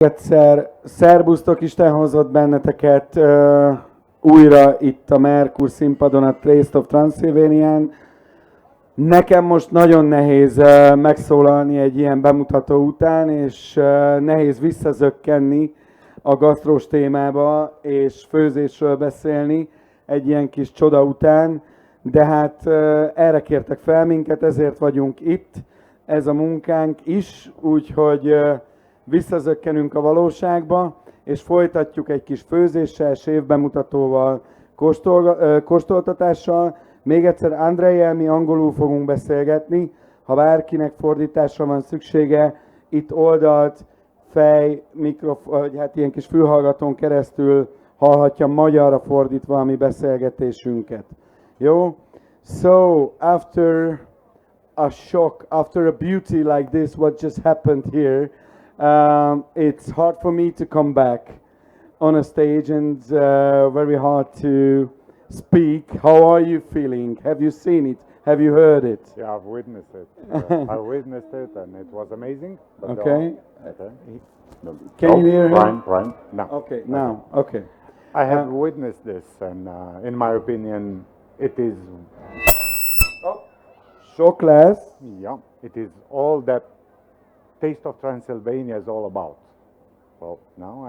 Egyszer, szerbusztok, Isten hozott benneteket újra itt a Merkur színpadon, a Taste of Transylvanián. Nekem most nagyon nehéz megszólalni egy ilyen bemutató után, és nehéz visszazökkenni a gasztrós témába, és főzésről beszélni egy ilyen kis csoda után, de hát erre kértek fel minket, ezért vagyunk itt, ez a munkánk is, úgyhogy visszazökkenünk a valóságba, és folytatjuk egy kis főzéssel, séfbemutatóval, kóstoltatással. Még egyszer Andreivel mi angolul fogunk beszélgetni, ha bárkinek fordításra van szüksége, itt oldalt, fej, mikrofon, vagy hát ilyen kis fülhallgatón keresztül hallhatja magyarra fordítva a mi beszélgetésünket. Jó? So, after a shock, after a beauty like this, what just happened here, it's hard for me to come back on a stage and very hard to speak. How are you feeling? Have you seen it? Have you heard it? Yeah, I've witnessed it. I witnessed it, and it was amazing. But Okay. okay. Can you hear him? Prime. No. Okay, now, okay. I have witnessed this, and in my opinion, it is. Sok lesz. Yeah, it is all that Taste of Transylvania is all about. Well, now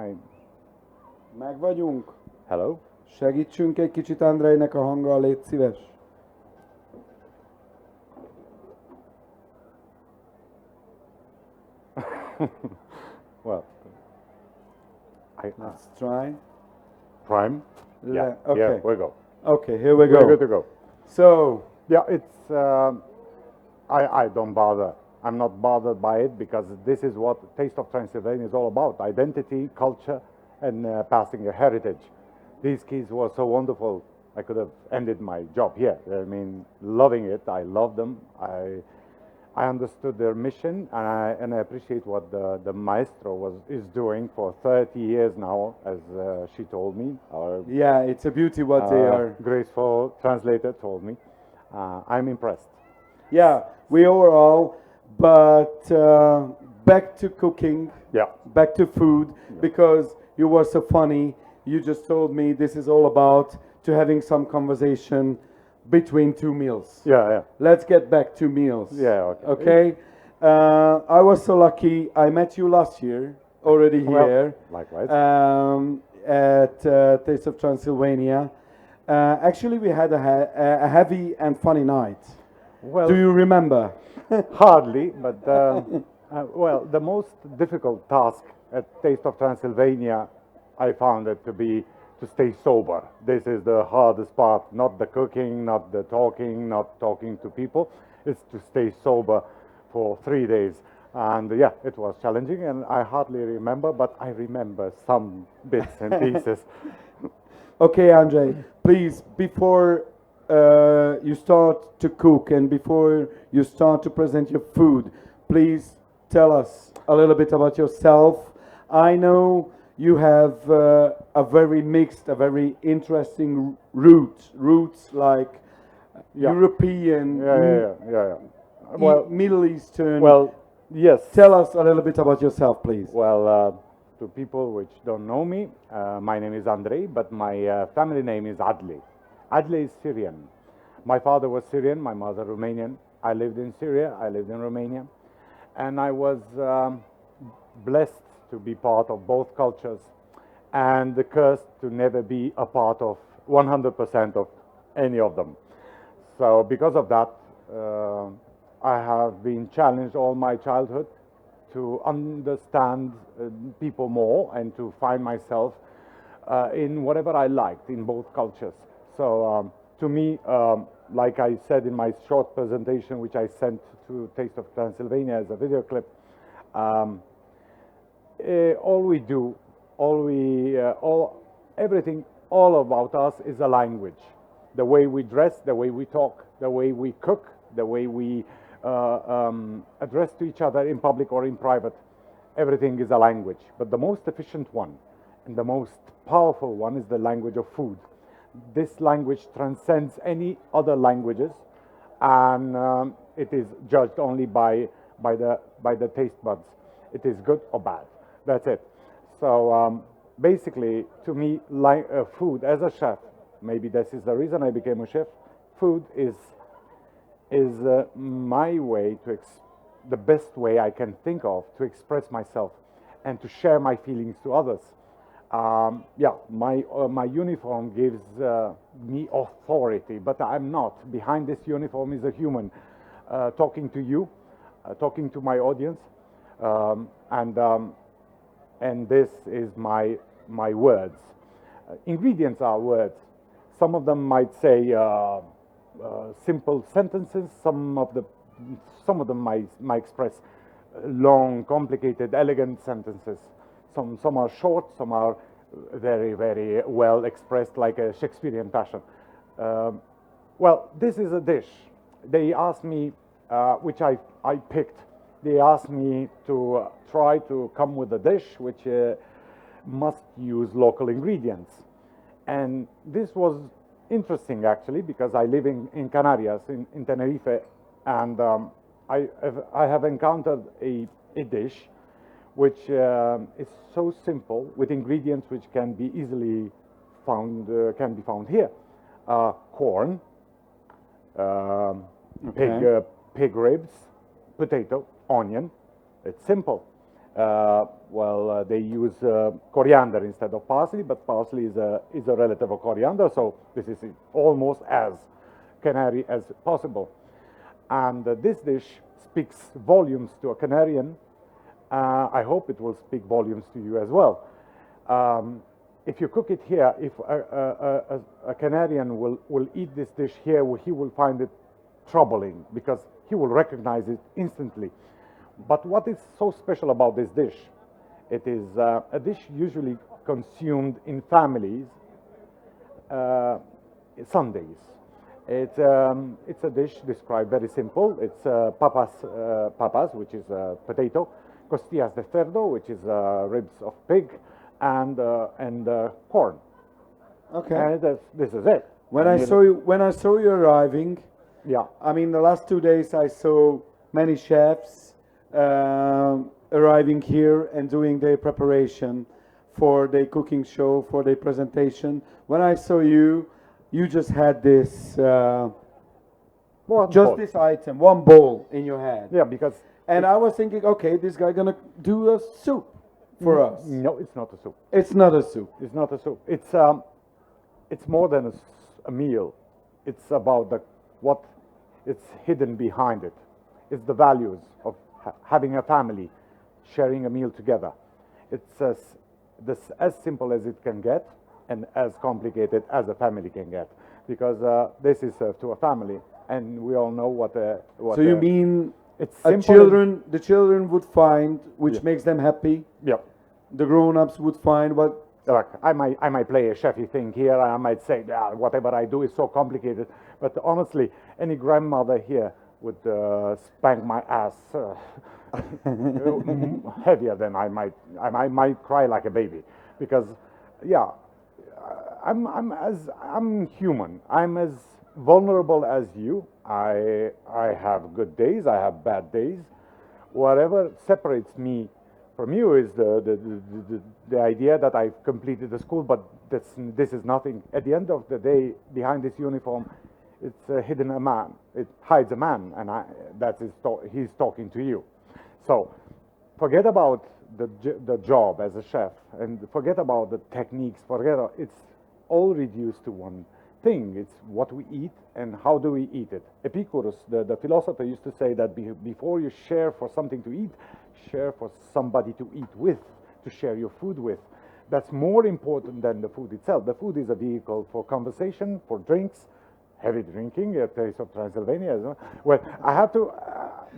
Meg vagyunk. Hello. Segítsünk egy kicsit Andreinek a hanggal, légy szíves. Well, Let's try. Prime. Yeah. Okay. Yeah, we go. Okay, here we go. We're good to go. So, Yeah, it's. I don't bother. I'm not bothered by it because this is what Taste of Transylvania is all about: identity, culture, and passing a heritage. These kids were so wonderful. I could have ended my job here. I mean, loving it. I love them. I understood their mission, and I appreciate what the maestro is doing for 30 years now, as she told me. Our yeah, it's a beauty what they are. graceful translator told me. I'm impressed. Yeah, we are all, but back to cooking, Yeah. back to food, because you were so funny. You just told me this is all about to having some conversation between two meals. Yeah, yeah. Let's get back to meals. Yeah, okay. Okay. I was so lucky. I met you last year, already Well, here. likewise. At Taste of Transylvania. Actually, we had a heavy and funny night. Well, Do you remember? hardly, but well, the most difficult task at Taste of Transylvania, I found it to be to stay sober. This is the hardest part, not the cooking, not the talking, not talking to people. It's to stay sober for 3 days. And yeah, it was challenging, and I hardly remember, but I remember some bits and pieces. Okay, Andrei, please, before you start to cook and before you start to present your food, please tell us a little bit about yourself. I know you have a very mixed, a very interesting roots like Yeah. European, Yeah. Well, Middle Eastern. well, yes. Tell us a little bit about yourself, please. Well, to people which don't know me, my name is Andrei, but my family name is Adlah. Adlah is Syrian. My father was Syrian, my mother Romanian. I lived in Syria, I lived in Romania, and I was blessed to be part of both cultures, and cursed to never be a part of 100% of any of them. So because of that, I have been challenged all my childhood to understand people more and to find myself in whatever I liked in both cultures. So to me, like I said in my short presentation, which I sent to Taste of Transylvania as a video clip, all we do, everything, all about us is a language. The way we dress, the way we talk, the way we cook, the way we address to each other in public or in private, everything is a language. But the most efficient one and the most powerful one is the language of food. This language transcends any other languages, and it is judged only by the taste buds. It is good or bad. That's it. So basically, to me, like food as a chef, maybe this is the reason I became a chef. Food is my way to the best way I can think of to express myself and to share my feelings to others. Yeah, my uniform gives me authority, but I'm not. Behind this uniform is a human talking to you, talking to my audience, um, and um, and this is my words. Ingredients are words. Some of them might say simple sentences. Some of them might express long, complicated, elegant sentences. Some are short. Some are very, very well expressed, like a Shakespearean passion. Um, well, this is a dish. They asked me, which I picked. They asked me to try to come with a dish which must use local ingredients. And this was interesting actually because I live in Canarias, in Tenerife, and I have encountered a dish which is so simple with ingredients which can be easily found here. Corn, um, Okay. pig ribs, potato, onion. It's simple. They use coriander instead of parsley, but parsley is a relative of coriander, so this is almost as Canary as possible. And this dish speaks volumes to a Canarian. I hope it will speak volumes to you as well. If you cook it here, if a Canarian will eat this dish here, he will find it troubling because he will recognize it instantly. But what is so special about this dish? It is a dish usually consumed in families Sundays. It's a dish described very simple. It's papas, which is potato, costillas de cerdo, which is ribs of pig, and corn. Okay. And this is it. When I saw you arriving, Yeah. I mean, the last 2 days I saw many chefs arriving here and doing their preparation for their cooking show, for their presentation. When I saw you, you just had this, One just bowl. this item, one bowl in your hand. Yeah, because And I was thinking, okay, this guy gonna do a soup for us. no, it's not a soup. It's not a soup. It's not a soup. It's more than a meal. It's about what it's hidden behind it. It's the values of having a family, sharing a meal together. It's as simple as it can get, and as complicated as a family can get, because this is served to a family, and we all know what. So you mean it's simple the children would find which Yeah. makes them happy. Yeah. The grown-ups would find what. Look, I might play a chefy thing here. I might say, whatever I do is so complicated. But honestly, any grandmother here would spank my ass heavier than I might cry like a baby, because, yeah, I'm human. I'm as vulnerable as you. I have good days. I have bad days. Whatever separates me from you is the idea that I've completed the school, but this is nothing. At the end of the day, behind this uniform, it's hidden a man. It hides a man, and he's talking to you. So forget about the job as a chef, and forget about the techniques. It's all reduced to one thing. It's what we eat and how do we eat it. Epicurus, the philosopher, used to say that before you share for something to eat, share for somebody to eat with, to share your food with. That's more important than the food itself. The food is a vehicle for conversation, for drinks, heavy drinking, a taste of Transylvania. Well, I have to,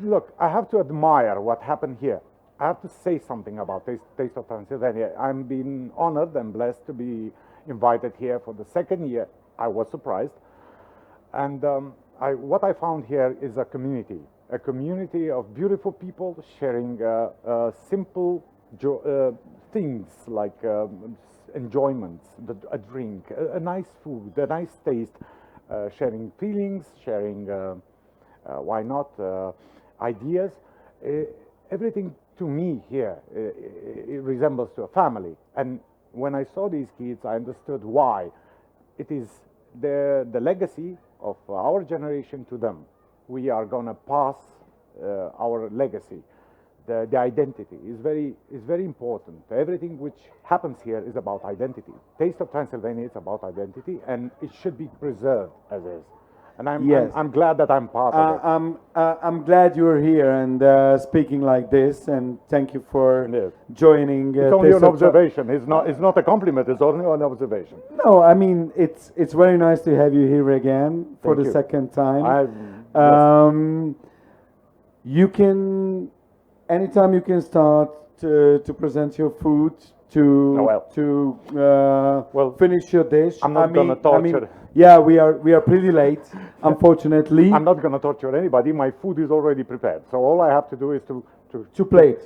look, I have to admire what happened here. I have to say something about Taste of Transylvania. I'm being honored and blessed to be invited here for the second year. I was surprised. And what I found here is a community of beautiful people sharing simple things like enjoyments, a drink, a nice food, a nice taste, sharing feelings, sharing, why not, ideas. Everything to me here, it resembles to a family. And when I saw these kids, I understood why. It is the legacy of our generation to them. We are going to pass our legacy. The identity is very important. Everything which happens here is about identity. Taste of Transylvania is about identity, and it should be preserved as is. And I'm glad that I'm part of it. I'm glad you're here and speaking like this, and thank you for joining. It's only an observation. It's not a compliment. It's only an observation. No, I mean it's very nice to have you here again for the second time. You can anytime you can start to present your food to finish your dish. I'm not going to torture. Yeah, we are pretty late, unfortunately. I'm not going to torture anybody. My food is already prepared, so all I have to do is to plate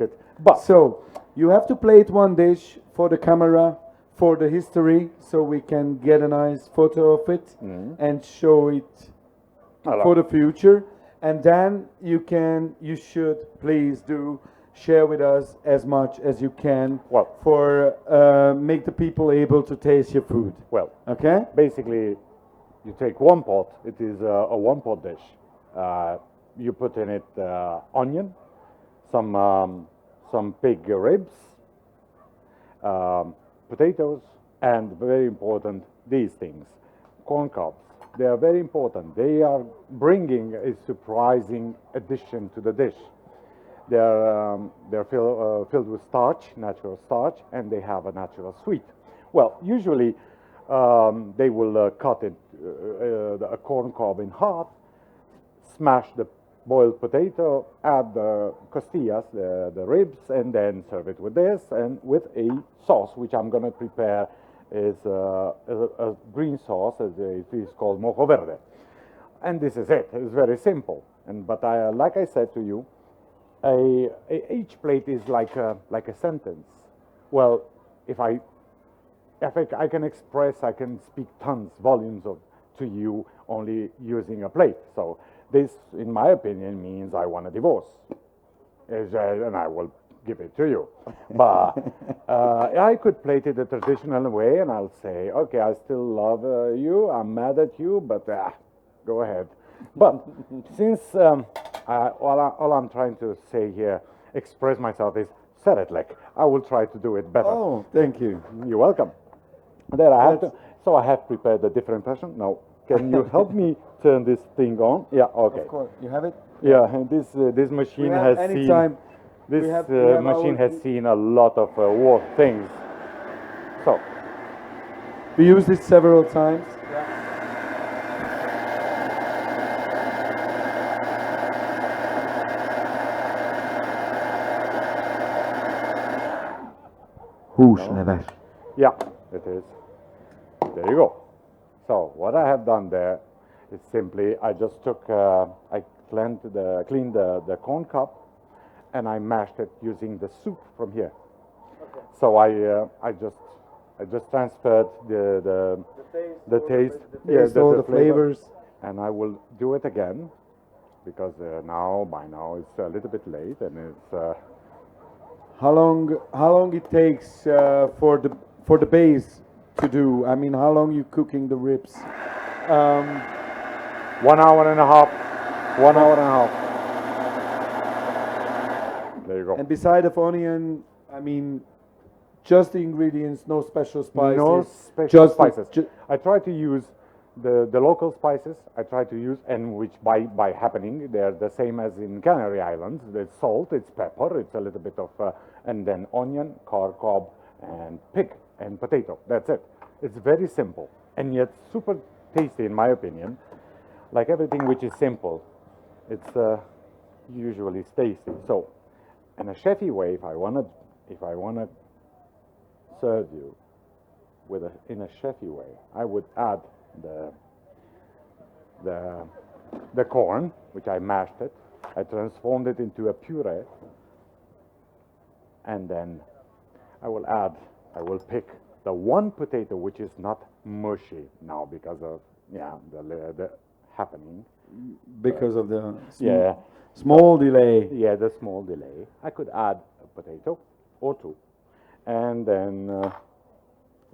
it. But so you have to plate one dish for the camera, for the history, so we can get a nice photo of it and show it for the future. And then you should please share with us as much as you can for make the people able to taste your food. Well, okay. Basically, you take one pot. It is a one-pot dish. You put in it onion, some pig ribs, potatoes, and very important, these things, corn cobs. They are very important. They are bringing a surprising addition to the dish. They're filled with starch, natural starch, and they have a natural sweet. Well, usually they will cut a corn cob in half, smash the boiled potato, add the costillas, the ribs, and then serve it with this and with a sauce, which I'm going to prepare is a green sauce, as it is called mojo verde. And this is it. It's very simple. But like I said to you, each plate is like a sentence. Well, if I can express, I can speak tons, volumes to you only using a plate. So this, in my opinion, means I want a divorce, and I will give it to you. But I could plate it the traditional way, and I'll say, okay, I still love you. I'm mad at you, but go ahead. But since all I'm trying to say here, express myself, is szeretlek. I will try to do it better. Oh, thank you. You're welcome. There I have to. So I have prepared a different version. Now, can you help me turn this thing on? Yeah. Okay. Of course. You have it. Yeah. And this machine has seen. This machine has seen a lot of war things. So we used it several times. Húsleves. Yeah, it is. There you go. So what I have done there is simply I just took I cleaned the corn cup, and I mashed it using the soup from here. Okay. So I just transferred the taste, all the flavors, and I will do it again because by now it's a little bit late, and it's. How long it takes for the base to do? I mean, how long you cooking the ribs? 1 hour and a half. 1 hour and a half. There you go. And beside of onion, I mean, just the ingredients, no special spices. No special spices. I try to use the local spices. I try to use, and which by happening, they're the same as in Canary Islands. It's salt, it's pepper, it's a little bit of, and then onion, corn cob, and pig, and potato. That's it. It's very simple, and yet super tasty, in my opinion. Like everything which is simple, it's usually tasty. So, in a chefy way, if I wanna serve you in a chefy way, I would add the corn, which I mashed it. I transformed it into a puree, and then I will pick the one potato which is not mushy now because of the happening. because of the Yeah. small delay. Yeah, the small delay. I could add a potato or two, and then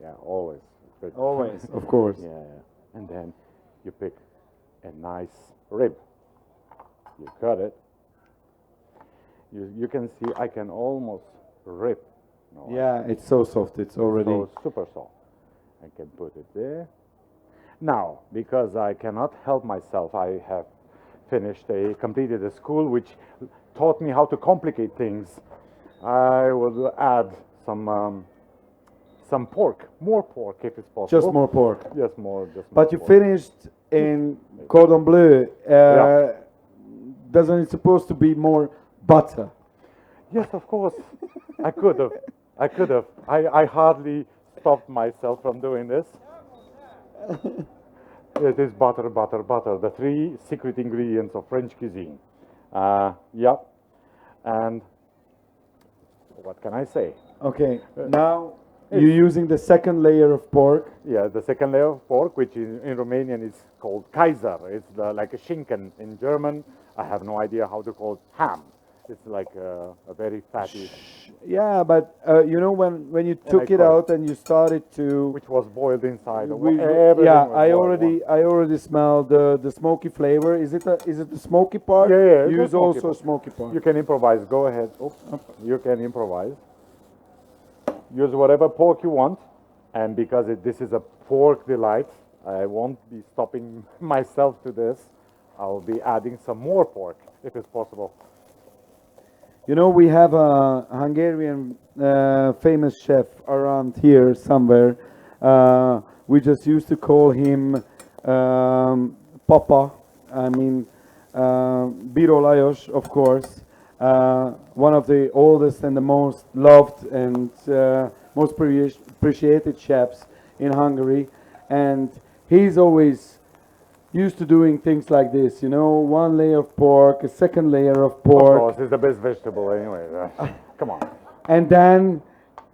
yeah, always. Good. Always, of course. Yeah, and then you pick a nice rib. You cut it. You can see I can almost rip. No, Yeah, it's so soft. It's already. so super soft. I can put it there. Now, because I cannot help myself, I have completed a school which taught me how to complicate things. I will add some pork, more pork if it's possible. Just more pork. Just more. But you pork. finished in cordon bleu. Yeah. Doesn't it supposed to be more butter? Yes, of course. I could have. I could have. I hardly stopped myself from doing this. It is butter, butter, butter. The three secret ingredients of French cuisine. Yeah. And what can I say? Okay. Now you're using the second layer of pork. Yeah, the second layer of pork, which in Romanian is called Kaiser. It's like a Schinken in German. I have no idea how to call it ham. It's like a very fatty, Yeah, but you know when you took I it call it- out and you started to. which was boiled inside. Yeah, I already smelled the smoky flavor. Is it the smoky part? Yeah, yeah, it's a Use smoky also part. smoky part. You can improvise. Go ahead. You can improvise. Use whatever pork you want, and because this is a pork delight, I won't be stopping myself to this. I'll be adding some more pork if it's possible. You know, we have a Hungarian famous chef around here somewhere. We just used to call him Papa. I mean, Biro Lajos, of course. One of the oldest and the most loved and most appreciated chefs in Hungary. And he's always used to doing things like this, you know, one layer of pork, a second layer of Of pork, course, it's the best vegetable anyway. Come on. and then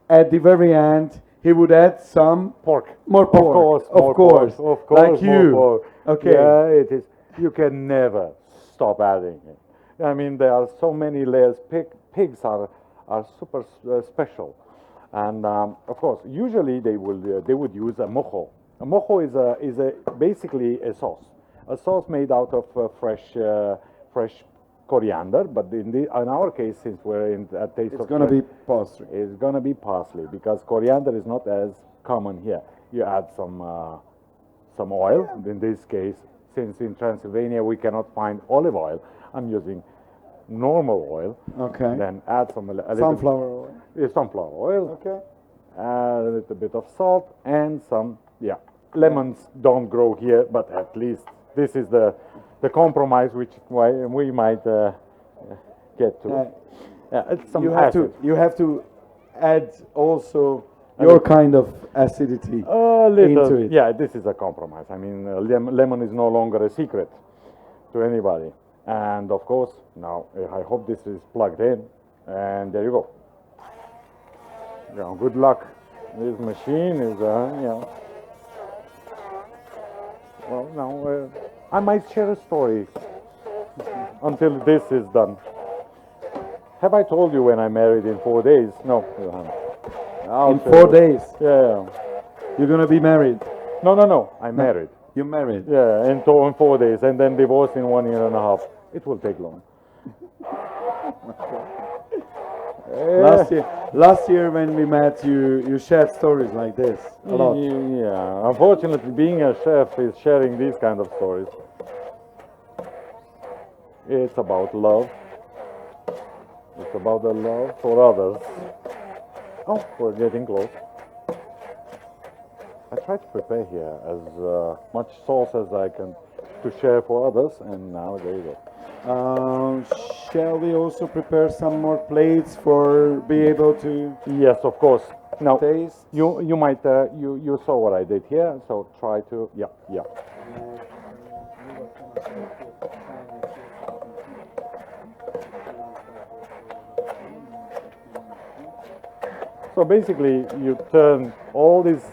at the very end he would add some Pork. more pork. Of course. Like more you. pork. Okay. Yeah, it is. You can never stop adding it. I mean, there are so many layers. Pigs are super special, and of course, usually they would use a mojo. A mojo is a basically a sauce made out of fresh coriander. But in our case, since we're in a taste It's of gonna be parsley. it's gonna be parsley because coriander is not as common here. You add some oil. In this case, since in Transylvania we cannot find olive oil, I'm using normal oil. Okay. Then add a little Sunflower oil. sunflower oil. Okay. Add a little bit of salt and some lemons. Don't grow here, but at least this is the compromise which we might get to. It's some acid. You have to add also your kind of acidity A little, into it. yeah. This is a compromise. I mean, lemon is no longer a secret to anybody. And of course, now I hope this is plugged in, and there you go. Yeah, good luck. This machine is, Well, now I might share a story until this is done. Have I told you when I married in 4 days? No, you haven't. In 4 days, Yeah. you're gonna be married. No. I'm married. You're married. Yeah, in 4 days, and then divorced in 1 year and a half. It will take long. Last year when we met, you shared stories like this a lot. Yeah, unfortunately, being a chef is sharing these kind of stories. It's about love. It's about the love for others. Oh, we're getting close. I try to prepare here as much sauce as I can to share for others, and now there you go. Shall we also prepare some more plates for be able to Yes, of course. Now, taste? you might you saw what I did here, so try to yeah. So basically, you turn all these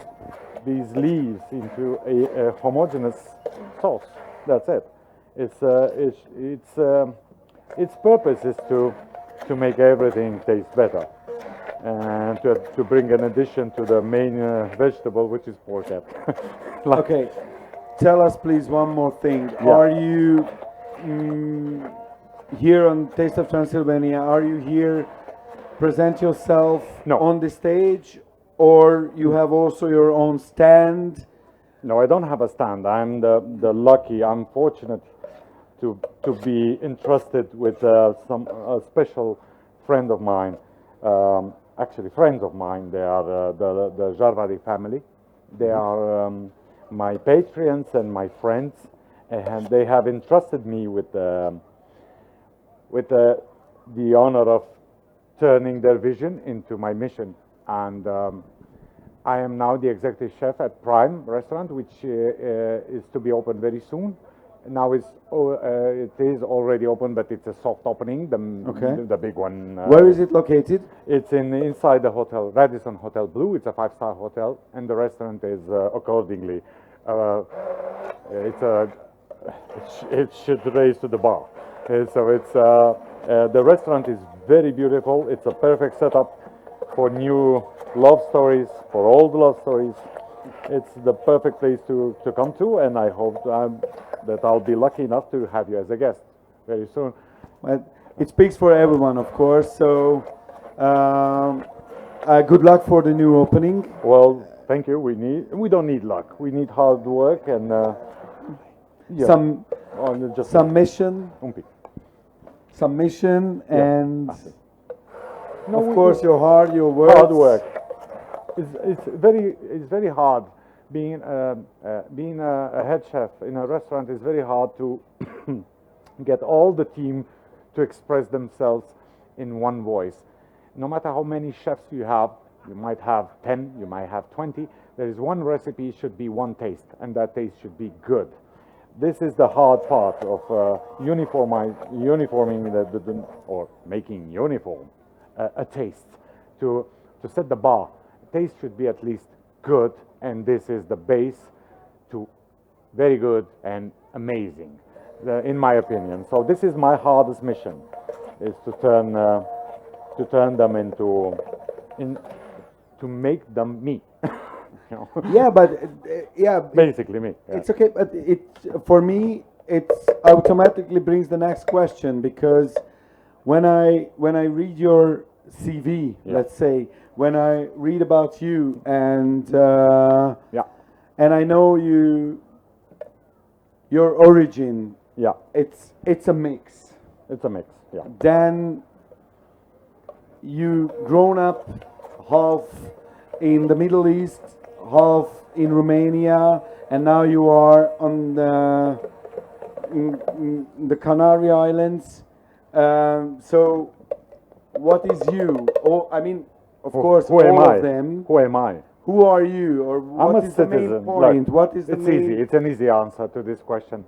leaves into a homogeneous sauce. That's it. Its purpose is to make everything taste better and to bring an addition to the main vegetable, which is pork. Okay, tell us please one more thing. Yeah. Are you here on Taste of Transylvania? Are you here present yourself No. on the stage, or you have also your own stand? No, I don't have a stand. I'm fortunate to be entrusted with a special friend of mine. Actually, friends of mine. They are the Jarvari family. They are my patrons and my friends, and they have entrusted me with the honor of turning their vision into my mission. And I am now the executive chef at Prime Restaurant, which is to be opened very soon. Now it is already open, but it's a soft opening. The big one. Where is it located? It's inside the hotel, Radisson Hotel Blue. It's a 5-star hotel, and the restaurant is accordingly. It should raise to the bar. So it's the restaurant is very beautiful. It's a perfect setup for new love stories, for old love stories. It's the perfect place to come to, and I hope that I'll be lucky enough to have you as a guest very soon. Well, it speaks for everyone, of course. So, good luck for the new opening. Well, thank you. We don't need luck. We need hard work and yeah. Some Just submission, umpi. submission, Yeah. and No, of course your heart, your words. hard work. It's very hard being a head chef in a restaurant. Is very hard to get all the team to express themselves in one voice. No matter how many chefs you have, you might have 10, you might have 20. There is one recipe, should be one taste, and that taste should be good. This is the hard part of uniforming or making uniform a taste to set the bar. Taste should be at least good, and this is the base to very good and amazing, in my opinion. So this is my hardest mission, is to turn them to make them me. You know? Yeah, but yeah, Basically me. Yeah. it's okay. But for me, it automatically brings the next question, because when I read your CV, Yeah. let's say, when I read about you and Yeah. and I know your origin, Yeah. it's a mix. It's a mix. Yeah. Then you grown up half in the Middle East, half in Romania, and now you are on the Canary Islands. So, what is you? Oh, I mean, of course, Who am all I? of them. Who am I? Who are you, or I'm what a is the main citizen. point? Look, What is the it's main? easy. It's an easy answer to this question.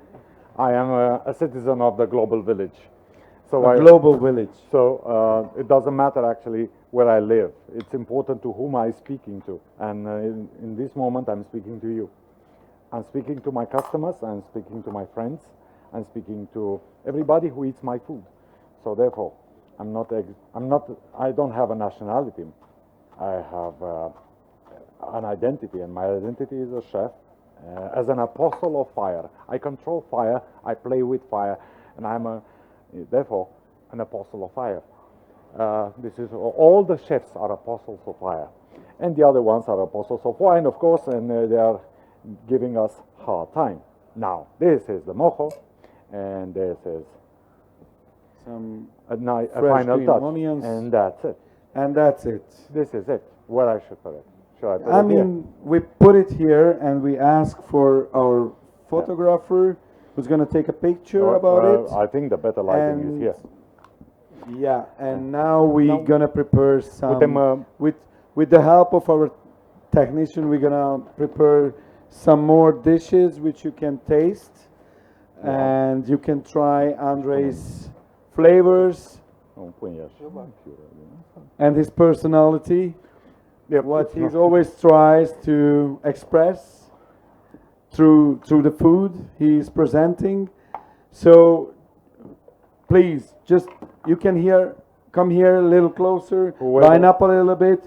I am a citizen of the global village. So A global village. So it doesn't matter actually where I live. It's important to whom I'm speaking to. And in this moment, I'm speaking to you. I'm speaking to my customers. I'm speaking to my friends. I'm speaking to everybody who eats my food. So therefore, I don't have a nationality. I have an identity, and my identity is a chef, as an apostle of fire. I control fire. I play with fire, and I'm therefore an apostle of fire. This is all the chefs are apostles of fire, and the other ones are apostles of wine, of course, and they are giving us hard time. Now this is the mojo, and this is Some a fresh final green touch, onions. and that's it. and that's it. This is it. Where I should put it? Should I put I it here? mean, we put it here, and we ask for our photographer who's going to take a picture about it. I think the better lighting is And here. Yeah, and now we're Now- gonna prepare some them, with the help of our technician. We're gonna prepare some more dishes which you can taste, and you can try Andrei's flavors and his personality. Yep, What it's he not- always tries to express through the food he's presenting. So please, just you can come here a little closer, Whoever- line up a little bit.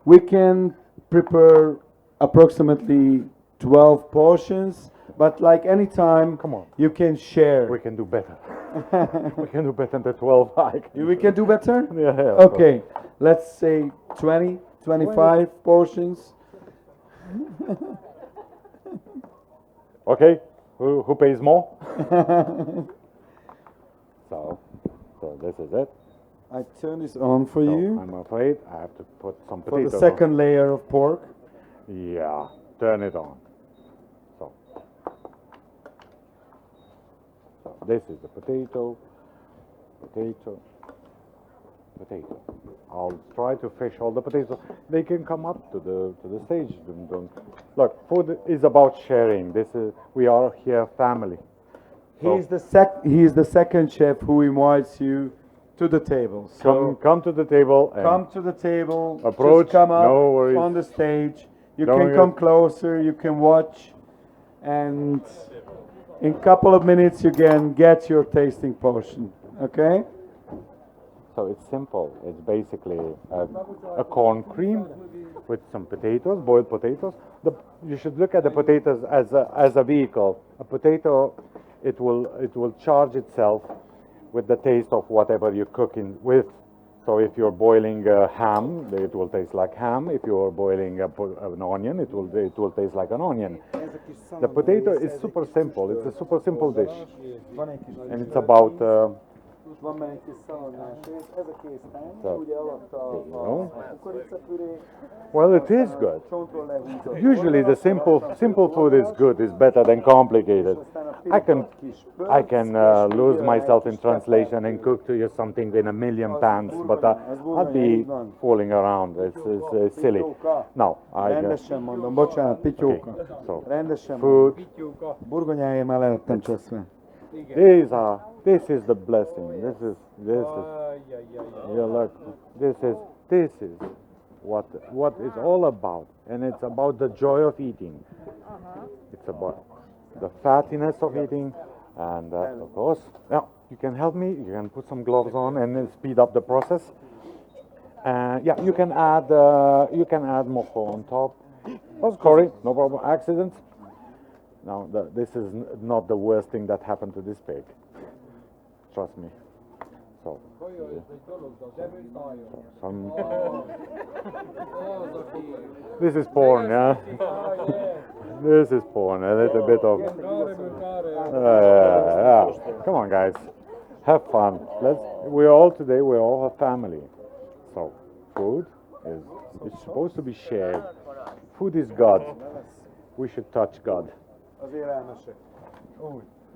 We can prepare approximately 12 portions, but like any time, Come on. you can share. We can do better. We can do better than 12. We can do better? Yeah, yeah, of Okay, let's say 20, 25 portions. Okay, who pays more? so this is it. I turn this on for So you I'm afraid I have to put some for potatoes the second layer of pork. on. Yeah, turn it on. So this is the potato. I'll try to fish all the potatoes. They can come up to the stage. Look, food is about sharing. We are here family. So He's the second chef who invites you to the table. So come to the table and come to the table. Approach, Just come up no worries. on the stage. You Don't can come get- closer. You can watch, and in a couple of minutes you can get your tasting portion. Okay? So it's simple. It's basically a corn cream with some potatoes, boiled potatoes. You should look at the potatoes as a vehicle. A potato, it will charge itself with the taste of whatever you're cooking with. So if you're boiling ham, it will taste like ham. If you're boiling an onion, it will taste like an onion. The potato is super simple. It's a super simple dish, and it's about. Van benne egy kis szalonnás rész, ez a késztány, So, ugye alatta there you go. a kukoricapüré, Well, it is good. csontról lehúzott. Usually the simple food is good, is better than complicated. I can lose myself in translation and cook to you something in a million pans, but I'd be fooling around. It's silly. No, I just Rendesen mondom, bocsánat, pityóka. okay. So Rendesen food. mondom. Burgonyáért már le lettem cseszve. This is the blessing. This is yeah, look, this is what it's all about, and it's about the joy of eating. It's about the fattiness of eating, and of course, yeah, you can help me. You can put some gloves on and then speed up the process. Yeah, you can add mojo on top. Oh, sorry, no problem. Accidents. No, this is not the worst thing that happened to this pig. Trust me. So, some. This is porn, yeah. This is porn. A little bit of. Yeah. Come on, guys. Have fun. We're all a family. So, food is supposed to be shared. Food is God. We should touch God. Az élelmesek.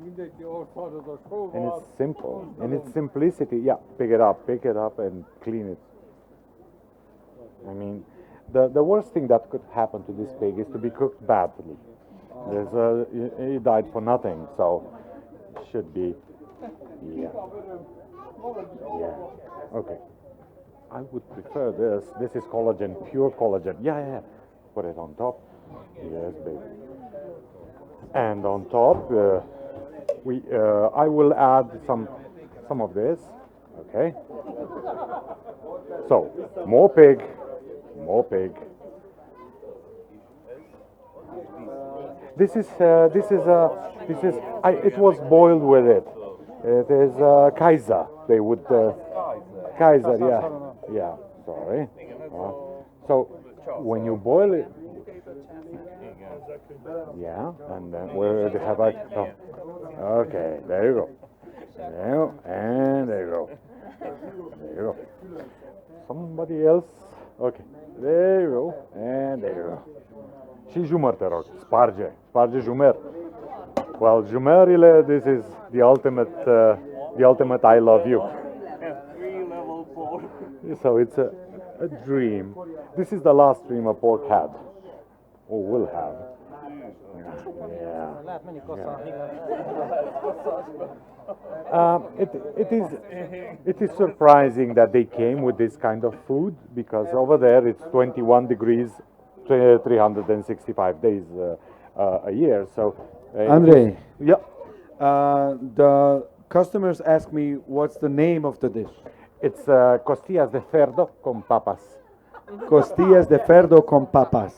Mindenki ott van az a sóval. And it's simple. In its simplicity, yeah, pick it up and clean it. I mean, the worst thing that could happen to this pig is to be cooked badly. He died for nothing, so should be, yeah. Okay. I would prefer this. This is collagen, pure collagen. Yeah. Put it on top. Yes, baby. And on top, I will add some of this. Okay. So more pig. It was boiled with it. It is Kaiser. They would Kaiser. Yeah. Sorry. So when you boil it. Yeah, and then where do you have a? Oh. Okay, there you go. And there you go. Somebody else. Okay, there you go. And there you go. Și jumăr, te rog. Sparge jumăr. Well, jumările, this is the ultimate I love you. Three-level pork. So it's a dream. This is the last dream a pork had, or will have. Yeah. It is surprising that they came with this kind of food, because over there it's 21 degrees, 365 days a year. So, Andrei, yeah. The customers ask me what's the name of the dish. It's costillas de cerdo con papas. Costillas de cerdo con papas.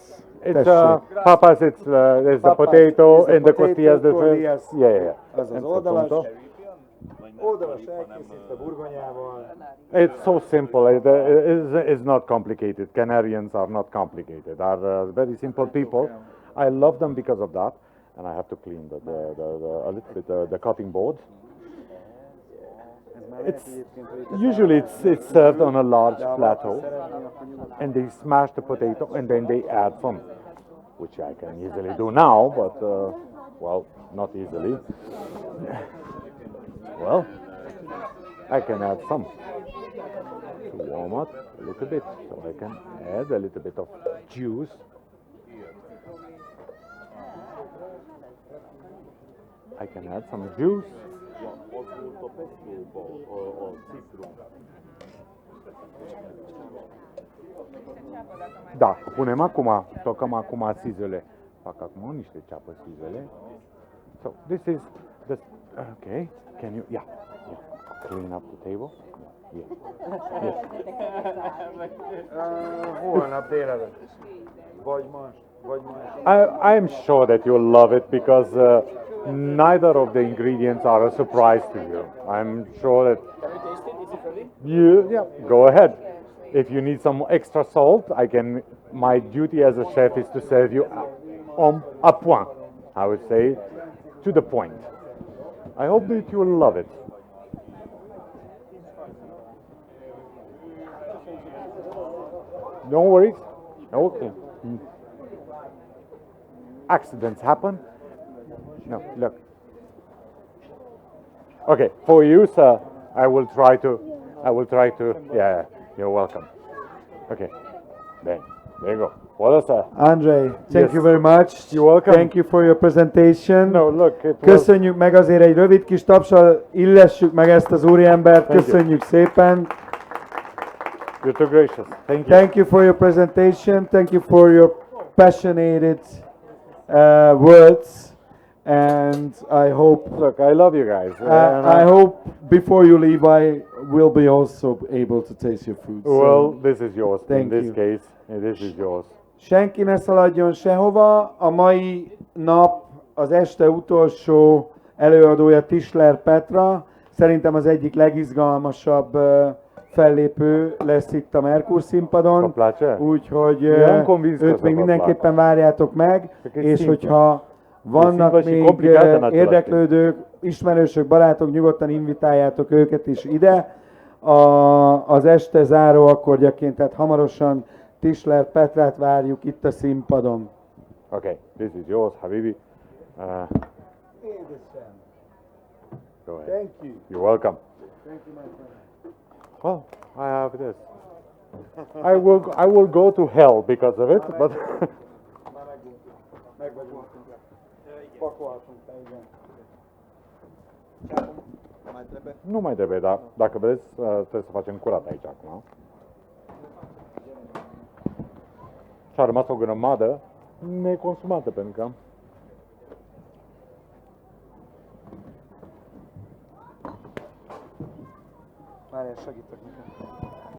It's Tessék. papas. It's there's the Papas potato is the and the potato, costillas de cerdo. costillas. Yeah. Az az And oldalas. punto. Oldalas elkészítve burgonyával. It's so simple. It's not complicated. Canarians are not complicated. Are very simple people. I love them because of that. And I have to clean a little bit the cutting board. It's usually it's served on a large plateau, and they smash the potato and then they add some, which I can easily do now, but well, not easily. Well, I can add some to warm up a little bit, so I can add a little bit of juice. I can add some juice. Da, punem acum, tocăm acum sizele. Fac acum niște ceapă sizele. So this is the, okay, can you, yeah, clean up the table? Yeah. Holnap délelőtt. Vagy ma. I'm sure that you'll love it because neither of the ingredients are a surprise to you. I'm sure that yeah, go ahead. If you need some extra salt, my duty as a chef is to serve you à point, I would say, to the point. I hope that you will love it. No worries. Okay. Accidents happen. No, look. Okay, for you, sir, I will try to, yeah, you're welcome. Okay, there you go. Well, sir. Andrei, thank Yes. you very much. You're welcome. Thank you for your presentation. No, look, it was, Köszönjük meg, azért egy rövid kis tapsal illessük meg ezt az úriembert. Thank you. Köszönjük szépen. you're too gracious. Thank you. Thank you for your presentation. Thank you for your passionate words. And I hope Look, I love you guys. I hope before you leave, I will be also able to taste your food. So Well, this is yours. In Thank this you. case, this is yours. senki ne szaladjon sehova. A mai nap az este utolsó előadója Tischler Petra. Szerintem az egyik legizgalmasabb fellépő lesz itt a Merkur színpadon. Kaplátse? Úgyhogy Milyen convince őt még a mindenképpen várjátok meg, Csak egy és színpad. hogyha vannak színpad még komplikáltan átvezetni. érdeklődők, ismerősök, barátok, nyugodtan invitáljátok őket is ide. Az este záró akkordjaként, tehát hamarosan Tischler Petrát várjuk itt a színpadon. Okay, this is yours, Habibi. Go ahead. Thank you. You're welcome. Thank you, my friend. Well, I have this. I will go to hell because of it, but Meg vagyunk. Pakolhatunk le, igen. nu mai trebuie, dar dacă vreți, trebuie să facem curat aici acum. Și a rămas o grămadă neconsumată, pentru că Várjál, segítek neked.